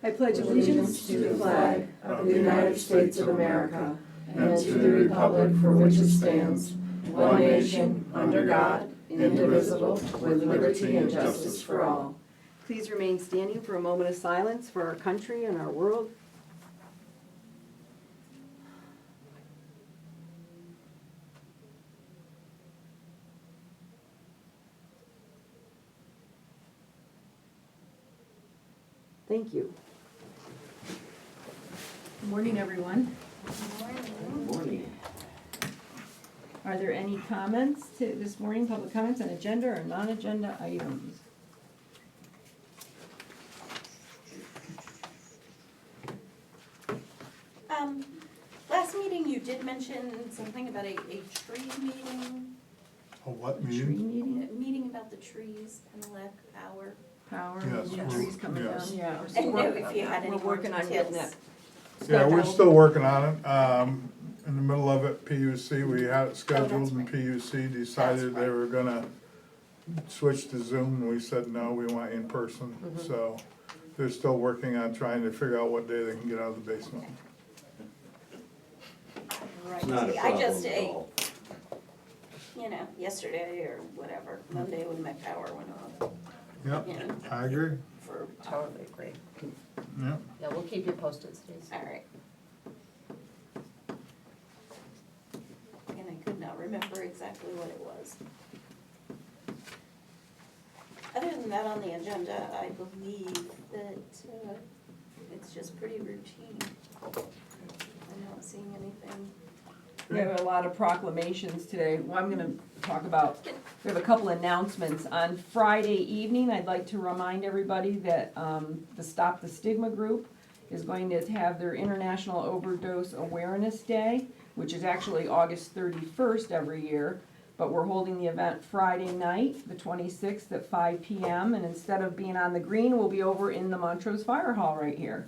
I pledge allegiance to the flag of the United States of America and to the republic for which it stands, one nation, under God, indivisible, with liberty and justice for all. Please remain standing for a moment of silence for our country and our world. Thank you. Good morning, everyone. Good morning. Are there any comments to this morning, public comments on agenda or non-agenda items? Last meeting you did mention something about a tree meeting, A what Tree meeting? meeting, a meeting about the trees, Penelec Hour. power, Yes, the we're- trees coming down, yes. yeah. I didn't know if you had any We're more working on details. getting that. Yeah, we're scheduled. still working on it. In the middle of it, PUC, we had it scheduled that's and right. PUC decided they right. were gonna switch to Zoom. We said, no, we want in person. So they're still working on trying to figure out what day they can get out of the basement. Right, It's not a I problem just, at all. yesterday or whatever, Monday when my power went off, Yep, you know, I agree. for, Totally agree. Yep. Yeah, we'll keep you posted, Stacy. all right. And I could not remember exactly what it was. Other than that, on the agenda, I believe that it's just pretty routine. I'm not seeing anything. We have a lot of proclamations today. Well, I'm gonna talk about, we have a couple announcements. On Friday evening, I'd like to remind everybody that the Stop the Stigma group is going to have their International Overdose Awareness Day, which is actually August 31st every year. But we're holding the event Friday night, the 26th at 5 p.m. And instead of being on the green, we'll be over in the Montrose Fire Hall right here.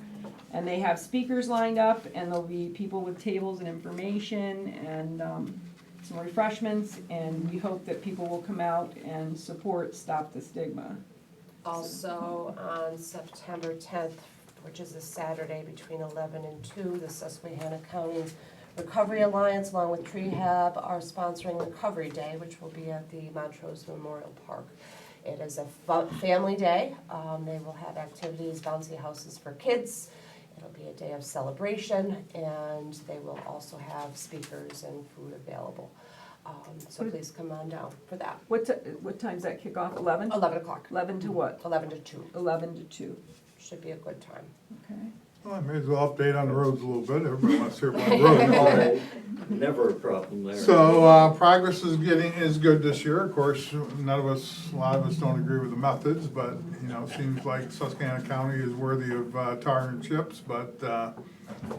And they have speakers lined up, and there'll be people with tables and information and some refreshments. And we hope that people will come out and support Stop the Stigma. Also, on September 10th, which is a Saturday between 11 and 2, the Susquehanna County Recovery Alliance, along with Tree Hab, are sponsoring Recovery Day, which will be at the Montrose Memorial Park. It is a family day. They will have activities, bouncy houses for kids. It'll be a day of celebration, and they will also have speakers and food available. So please come on down for that. What time's that kick off? 11? 11 o'clock, 11 to what? 11 to 2. 11 to 2. Should be a good time. Okay. Well, I may as well update on the roads a little bit. Everybody wants to hear about the roads. Never a problem there. So, progress is good this year. Of course, a lot of us don't agree with the methods, but, it seems like Susquehanna County is worthy of tar and chips, but a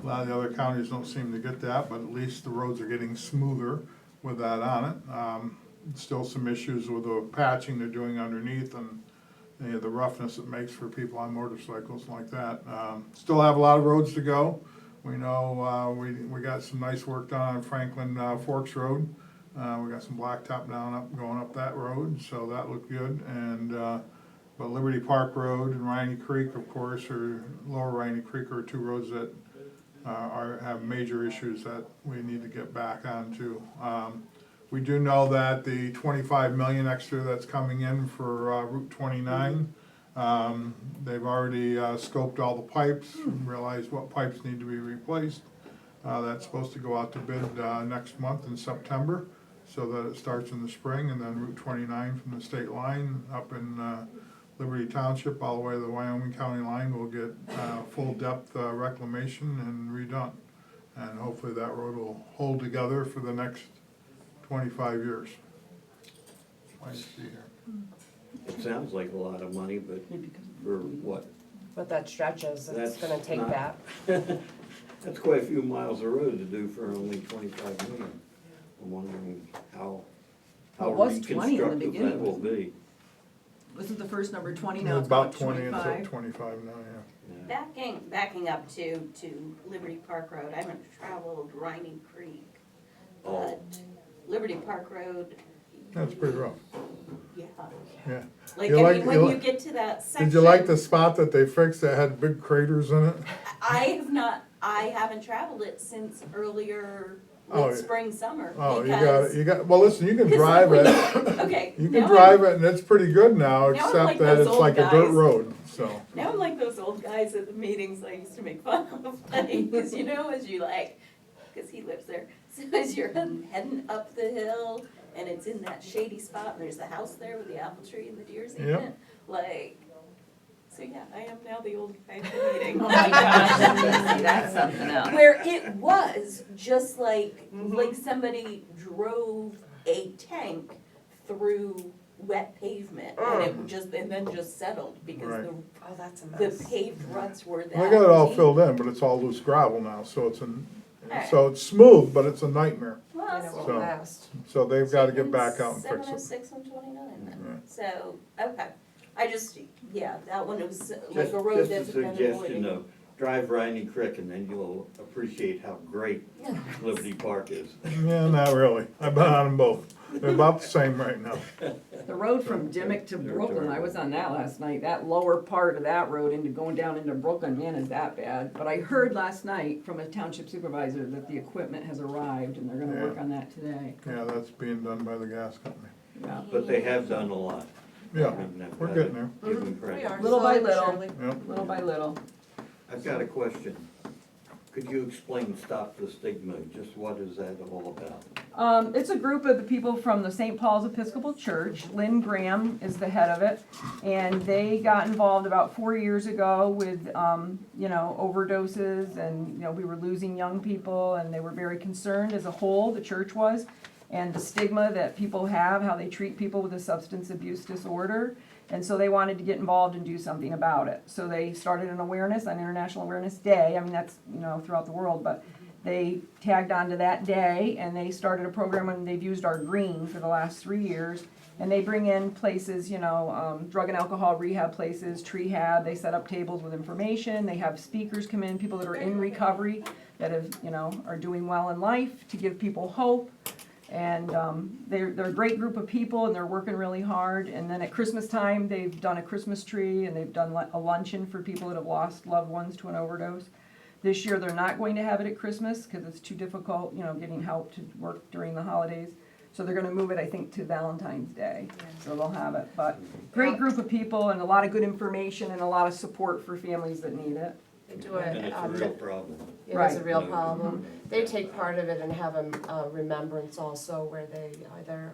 lot of the other counties don't seem to get that, but at least the roads are getting smoother with that on it. Still some issues with the patching they're doing underneath and the roughness it makes for people on motorcycles like that. Still have a lot of roads to go. We know we got some nice work done on Franklin Forks Road. We got some blacktop going up that road, so that looked good. And but Liberty Park Road and Riney Creek, of course, or Lower Riney Creek are two roads that have major issues that we need to get back onto. We do know that the 25 million extra that's coming in for Route 29, they've already scoped all the pipes and realized what pipes need to be replaced. That's supposed to go out to bid next month in September, so that it starts in the spring, and then Route 29 from the state line up in Liberty Township all the way to the Wyoming County line will get full depth reclamation and redone. And hopefully that road will hold together for the next 25 years. I see here. It sounds like a lot of money, but for what? But that stretches, it's That's gonna take not- that. That's quite a few miles of road to do for only 25 million. I'm wondering how Well, it was 20 in the reconstructive that beginning, will wasn't it? be. Wasn't the first number 20, now it's About 20, it's 25? up 25 now, yeah. Yeah. Backing up to Liberty Park Road, I haven't traveled Riney Creek, Oh. but Liberty Park Road. That's pretty rough. Yeah, Yeah. Like, You I like- mean, you when li- you get to that section. Did you like the spot that they fixed that had big craters in it? I haven't traveled it since earlier, Oh, late yeah. spring, summer, Oh, because. well, listen, you can 'cause drive when it. you- Okay. You now can drive I'm- it and it's pretty good now, Now I'm except like that those it's old like a dirt guys. road, so. Now I'm like those old guys at the meetings I used to make fun of, like, cause you know, as you like, cause he lives there. So as you're heading up the hill and it's in that shady spot and there's the house there with the apple tree and the deer's eating Yep. it, like, so yeah, I am now the old guy at the meeting. Oh my gosh, that's something else. Where it was just like, Mhm. like somebody drove a tank through wet pavement and it just, and then just settled because Right. Oh, that's a the mess. paved ruts were that I got it all deep. filled in, but it's all loose gravel now, so it's Alright. so it's smooth, but it's a nightmare. Well, And it won't So- last. So they've gotta get back out and fix it. 706 and 29 then, Right. so, okay, I just, yeah, that one was like Just, a road just that's a been suggestion avoided. of, drive Riney Creek and then you'll appreciate how great Liberty Park is. Yeah, not really. I've been on them both. They're about the same right now. The road from Dimick to They're Brooklyn, I was on that last night, that lower part of that road into, going down into Brooklyn, man, is that bad. But I heard last night from a township supervisor that the equipment has arrived and they're gonna work Yeah. on that today. Yeah, that's being done by the gas company. Yeah. But they have done a lot. Yeah, I mean, I've we're gotta getting there. Give them We credit. are. Little by Slowly but little. surely. Yep. Little by little. I've got a question. Could you explain Stop the Stigma? Just what is that all about? It's a group of the people from the St. Paul's Episcopal Church. Lynn Graham is the head of it. And they got involved about 4 years ago with, overdoses and, we were losing young people and they were very concerned as a whole, the church was. And the stigma that people have, how they treat people with a substance abuse disorder. And so they wanted to get involved and do something about it. So they started an awareness on International Awareness Day. I mean, that's, throughout the world, but they tagged onto that day and they started a program and they've used our green for the last 3 years. And they bring in places, drug and alcohol rehab places, Treehab. They set up tables with information. They have speakers come in, people that are in recovery that have, are doing well in life to give people hope. And they're a great group of people and they're working really hard. And then at Christmas time, they've done a Christmas tree and they've done a luncheon for people that have lost loved ones to an overdose. This year, they're not going to have it at Christmas because it's too difficult, getting help to work during the holidays. So they're gonna move it, I think, to Valentine's Day, so they'll have it. But great group of people and a lot of good information and a lot of support for families that need it. They do And it. it's a real problem. It is a Right. real problem. They take part of it and have a remembrance also where they either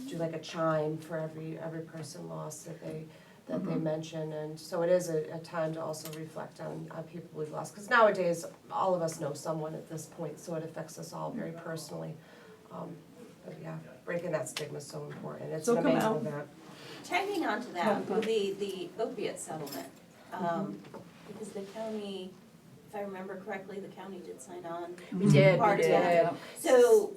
do like a chime for every person lost that they mention. And so it is a time to also reflect on people we've lost. Because nowadays, all of us know someone at this point, so it affects us all very personally. But yeah, breaking that stigma is so important. It's So an come amazing out. event. Tagging on to that, Yeah, with the opiate settlement, because the county, if I remember correctly, the county did sign on. We did, Part we of did. that. So,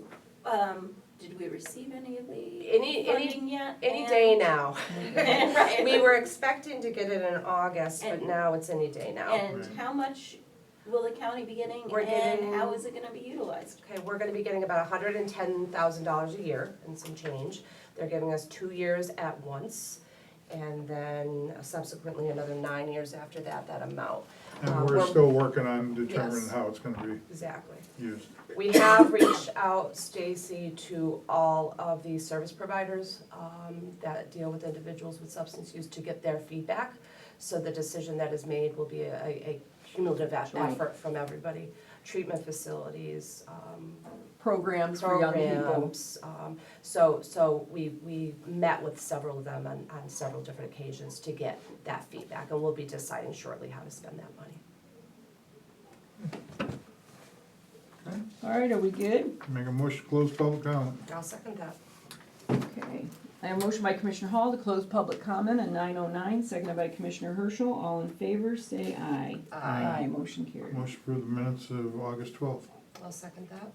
did we receive any of the Any funding yet? Any day now. Right. We were expecting to get it in August, but And- now it's any day now. And how much will the county be getting We're getting- and how is it gonna be utilized? Okay, we're gonna be getting about $110,000 a year and some change. They're giving us 2 years at once, and then subsequently another 9 years after that amount. And we're still working on determining Yes. how it's gonna be Exactly. used. We have reached out, Stacy, to all of the service providers that deal with individuals with substance use to get their feedback. So the decision that is made will be a cumulative Right. effort from everybody. Treatment facilities, Programs for young people. programs. So we met with several of them on several different occasions to get that feedback. And we'll be deciding shortly how to spend that money. All right, are we good? Make a motion to close public comment. I'll second that. Okay. I have a motion by Commissioner Hall to close public comment at 9:09, seconded by Commissioner Herschel. All in favor, say aye. Aye. Motion carried. Motion for the minutes of August 12th. I'll second that.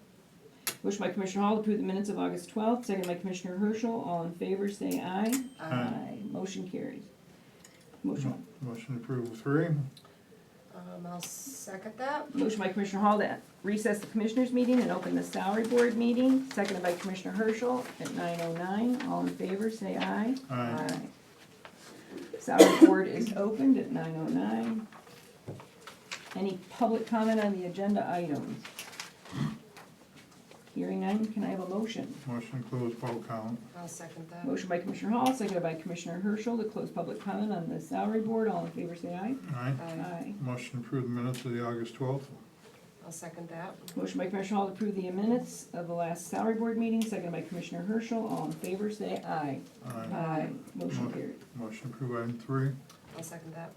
Motion by Commissioner Hall to approve the minutes of August 12th, seconded by Commissioner Herschel. All in favor, say aye. Aye. Motion carries. Motion. Motion to approve 3. I'll second that. Motion by Commissioner Hall to recess the Commissioners' meeting and open the Salary Board meeting, seconded by Commissioner Herschel at 9:09. All in favor, say aye. Aye. Salary Board is opened at 9:09. Any public comment on the agenda items? Hearing none, can I have a motion? Motion to close public comment. I'll second that. Motion by Commissioner Hall, seconded by Commissioner Herschel to close public comment on the Salary Board. All in favor, say aye. Aye. Aye. Motion to approve the minutes of the August 12th. I'll second that. Motion by Commissioner Hall to approve the minutes of the last Salary Board meeting, seconded by Commissioner Herschel. All in favor, say aye. Aye. Motion carried. Motion to approve item 3. I'll second that.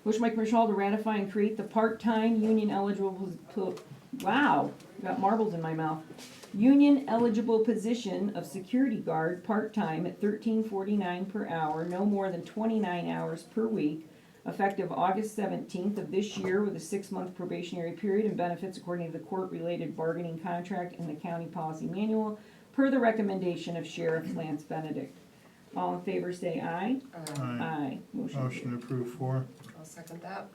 Motion by Commissioner Hall to ratify and create the part-time union eligible, wow, got marbles in my mouth. Union eligible position of security guard, part-time at $13.49 per hour, no more than 29 hours per week, effective August 17th of this year with a 6-month probationary period and benefits according to the court-related bargaining contract in the county policy manual, per the recommendation of Sheriff Lance Benedict. All in favor say aye. Aye. Motion Motion carried. to approve 4. I'll second that.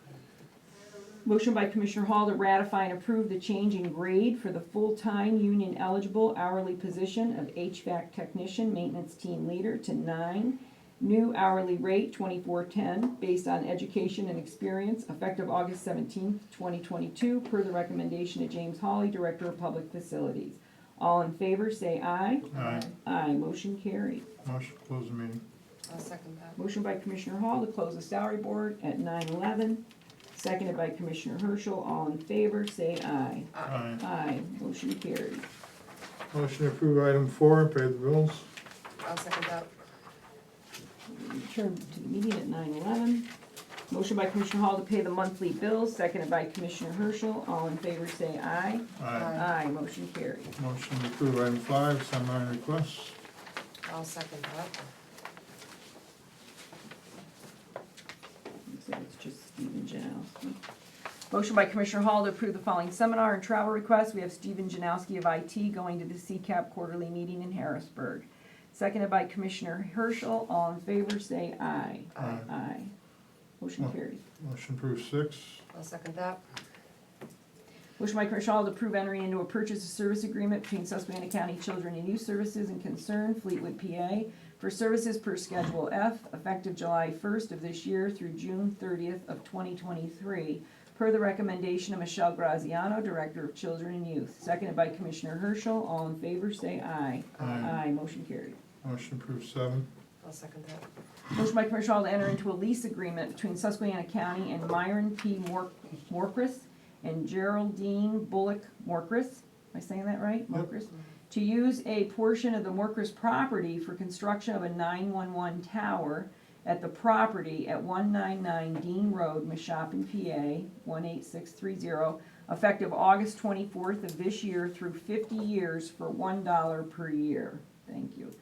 Motion by Commissioner Hall to ratify and approve the change in grade for the full-time union eligible hourly position of HVAC technician, maintenance team leader to 9. New hourly rate $24.10 based on education and experience effective August 17th, 2022 per the recommendation of James Hawley, Director of Public Facilities. All in favor say aye. Aye. Aye. Motion carried. Motion to close the meeting. I'll second that. Motion by Commissioner Hall to close the Salary Board at 9:11. Seconded by Commissioner Herschel. All in favor, say aye. Aye. Aye. Motion carried. Motion to approve item 4, pay the bills. I'll second that. Return to the meeting at 9:11. Motion by Commissioner Hall to pay the monthly bills, seconded by Commissioner Herschel. All in favor, say aye. Aye. Aye. Motion carried. Motion to approve item 5, semi requests. I'll second that. So it's just Stephen Janowski. Motion by Commissioner Hall to approve the following seminar and travel requests. We have Stephen Janowski of IT going to the CCAP quarterly meeting in Harrisburg. Seconded by Commissioner Herschel. All in favor, say aye. Aye. Aye. Motion carried. Motion to approve 6. I'll second that. Motion by Commissioner Hall to approve entering into a purchase of service agreement between Susquehanna County Children and Youth Services and Concern, Fleetwood, PA, for services per Schedule F, effective July 1st of this year through June 30th of 2023, per the recommendation of Michelle Graziano, Director of Children and Youth. Seconded by Commissioner Herschel. All in favor, say aye. Aye. Motion carried. Motion to approve 7. I'll second that. Motion by Commissioner Hall to enter into a lease agreement between Susquehanna County and Myron P. Morcris and Geraldine Bullock Morcris. Am I saying that right? Yep. Morcris. To use a portion of the Morcris property for construction of a 911 tower at the property at 199 Dean Road, Mashopin, PA, 18630, effective August 24th of this year through 50 years for $1 per year. Thank you.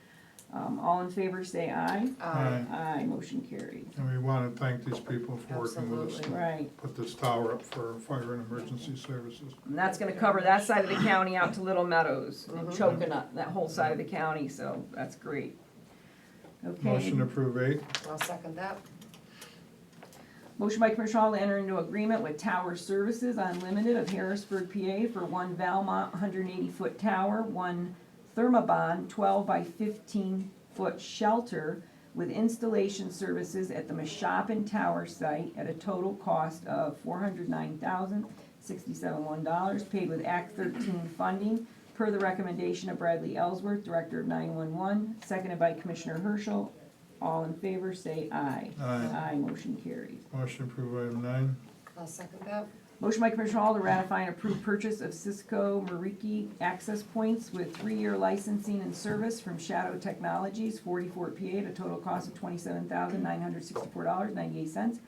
All in favor say aye. Aye. Aye, motion carried. And we want to thank these people for working with us to Absolutely. Right, put this tower up for fire and emergency services. and that's gonna cover that side of the county out to Little Meadows and Chocolat, that whole side of the county, so that's great. Okay. Motion to approve 8. I'll second that. Motion by Commissioner Hall to enter into agreement with Tower Services Unlimited of Harrisburg, PA for one Valmont 180-foot tower, one Thermobond 12 by 15-foot shelter with installation services at the Mashopin Tower site at a total cost of $409,067, paid with Act 13 funding, per the recommendation of Bradley Ellsworth, Director of 911, seconded by Commissioner Herschel. All in favor, say aye. Aye. Aye, motion carries. Motion to approve item 9. I'll second that. Motion by Commissioner Hall to ratify and approve purchase of Cisco Mariki access points with 3-year licensing and service from Shadow Technologies, 40 Fort, PA, at a total cost of $27,964.98,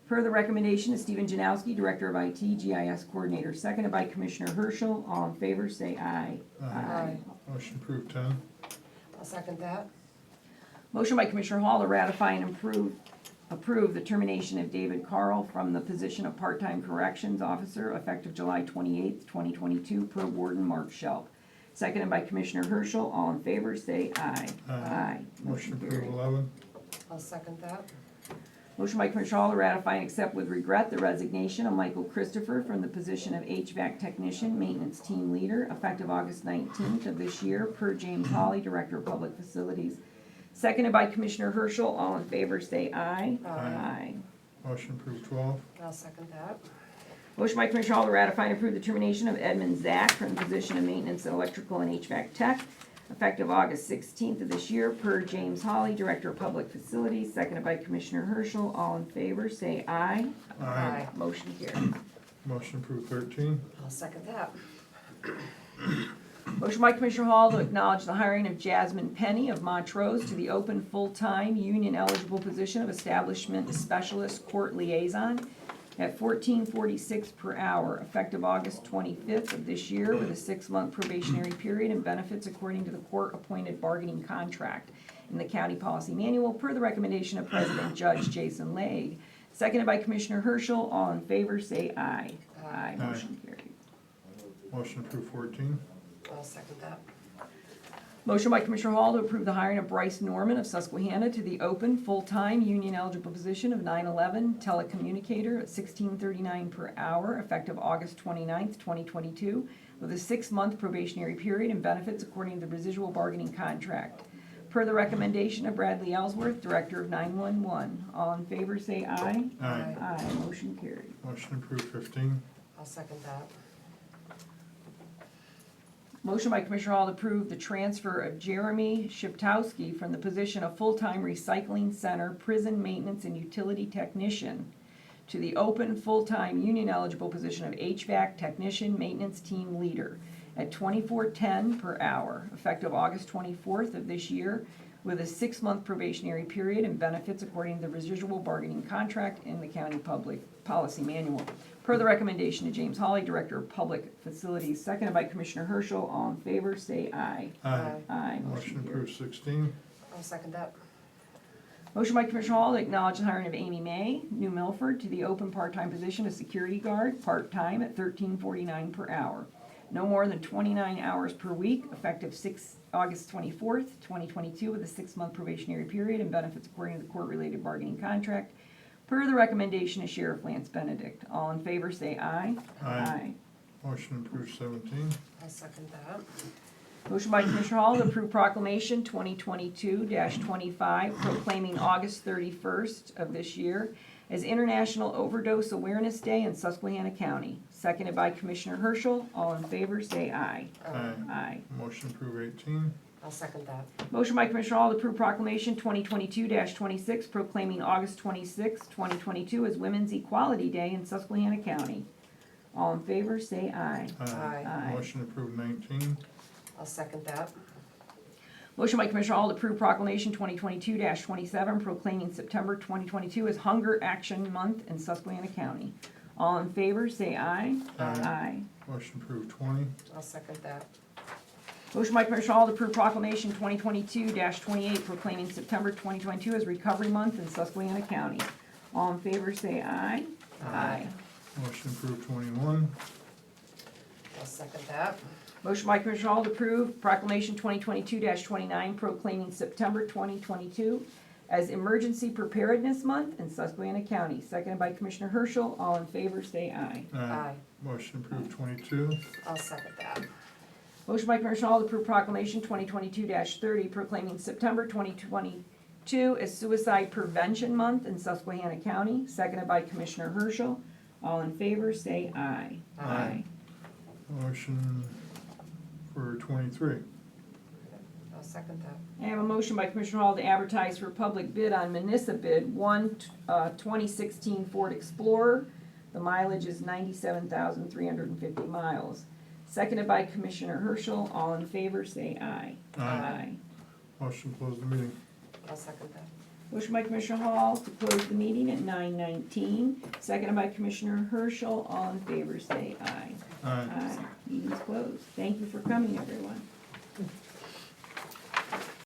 per the recommendation of Stephen Janowski, Director of IT, GIS Coordinator, seconded by Commissioner Herschel. All in favor, say aye. Aye. Motion to approve 10. I'll second that. Motion by Commissioner Hall to ratify and approve the termination of David Carl from the position of part-time corrections officer effective July 28th, 2022, per Warden Mark Shelp. Seconded by Commissioner Herschel. All in favor, say aye. Aye. Motion to approve carried. 11. I'll second that. Motion by Commissioner Hall to ratify and accept with regret the resignation of Michael Christopher from the position of HVAC Technician, Maintenance Team Leader, effective August 19th of this year, per James Hawley, Director of Public Facilities. Seconded by Commissioner Herschel. All in favor, say aye. Aye. Motion approved 12. I'll second that. Motion by Commissioner Hall to ratify and approve the termination of Edmund Zach from the position of Maintenance and Electrical and HVAC Tech, effective August 16th of this year, per James Hawley, Director of Public Facilities, seconded by Commissioner Herschel. All in favor, say aye. Aye. Motion carried. Motion approved 13. I'll second that. Motion by Commissioner Hall to acknowledge the hiring of Jasmine Penny of Montrose to the open full-time union-eligible position of Establishment Specialist Court Liaison at $14.46 per hour, effective August 25th of this year, with a 6-month probationary period and benefits according to the court-appointed bargaining contract in the county policy manual, per the recommendation of President Judge Jason Legge. Seconded by Commissioner Herschel. All in favor, say aye. Aye. Motion carried. Motion approved 14. I'll second that. Motion by Commissioner Hall to approve the hiring of Bryce Norman of Susquehanna to the open, full-time, union-eligible position of 911 telecommunicator at $16.39 per hour, effective August 29th, 2022, with a 6-month probationary period and benefits according to the residual bargaining contract. Per the recommendation of Bradley Ellsworth, Director of 911. All in favor, say aye. Aye. Aye. Motion carried. Motion approved 15. I'll second that. Motion by Commissioner Hall to approve the transfer of Jeremy Shiptowski from the position of full-time recycling center, prison maintenance and utility technician to the open, full-time, union-eligible position of HVAC technician, maintenance team leader at $24.10 per hour, effective August 24th of this year, with a 6-month probationary period and benefits according to the residual bargaining contract in the county public policy manual. Per the recommendation of James Hawley, Director of Public Facilities, seconded by Commissioner Herschel. All in favor, say aye. Aye. Aye. Motion carried. approved 16. I'll second that. Motion by Commissioner Hall to acknowledge the hiring of Amy May, New Milford, to the open part-time position of security guard, part-time at $13.49 per hour. No more than 29 hours per week, effective August 24th, 2022, with a 6-month probationary period and benefits according to the court-related bargaining contract, per the recommendation of Sheriff Lance Benedict. All in favor, say aye. Aye. Motion approved 17. I'll second that. Motion by Commissioner Hall to approve proclamation 2022-25 proclaiming August 31st of this year as International Overdose Awareness Day in Susquehanna County. Seconded by Commissioner Herschel. All in favor, say aye. Aye. Aye. Motion approved 18. I'll second that. Motion by Commissioner Hall to approve proclamation 2022-26 proclaiming August 26, 2022 as Women's Equality Day in Susquehanna County. All in favor, say aye. Aye. Aye. Motion approved 19. I'll second that. Motion by Commissioner Hall to approve proclamation 2022-27 proclaiming September 2022 as Hunger Action Month in Susquehanna County. All in favor, say aye. Aye. Motion approved 20. I'll second that. Motion by Commissioner Hall to approve proclamation 2022-28 proclaiming September 2022 as Recovery Month in Susquehanna County. All in favor, say aye. Aye. Motion approved 21. I'll second that. Motion by Commissioner Hall to approve proclamation 2022-29 proclaiming September 2022 as Emergency Preparedness Month in Susquehanna County. Seconded by Commissioner Herschel. All in favor, say aye. Aye. Motion approved 22. I'll second that. Motion by Commissioner Hall to approve proclamation 2022-30 proclaiming September 2022 as Suicide Prevention Month in Susquehanna County. Seconded by Commissioner Herschel. All in favor, say aye. Aye. Motion for 23. I'll second that. I have a motion by Commissioner Hall to advertise for public bid on Municipal Bid 2016 Ford Explorer. The mileage is 97,350 miles. Seconded by Commissioner Herschel. All in favor, say aye. Aye. Motion to close the meeting. I'll second that. Motion by Commissioner Hall to close the meeting at 9:19. Seconded by Commissioner Herschel. All in favor, say aye. Aye. Aye. Meeting's closed. Thank you for coming, everyone.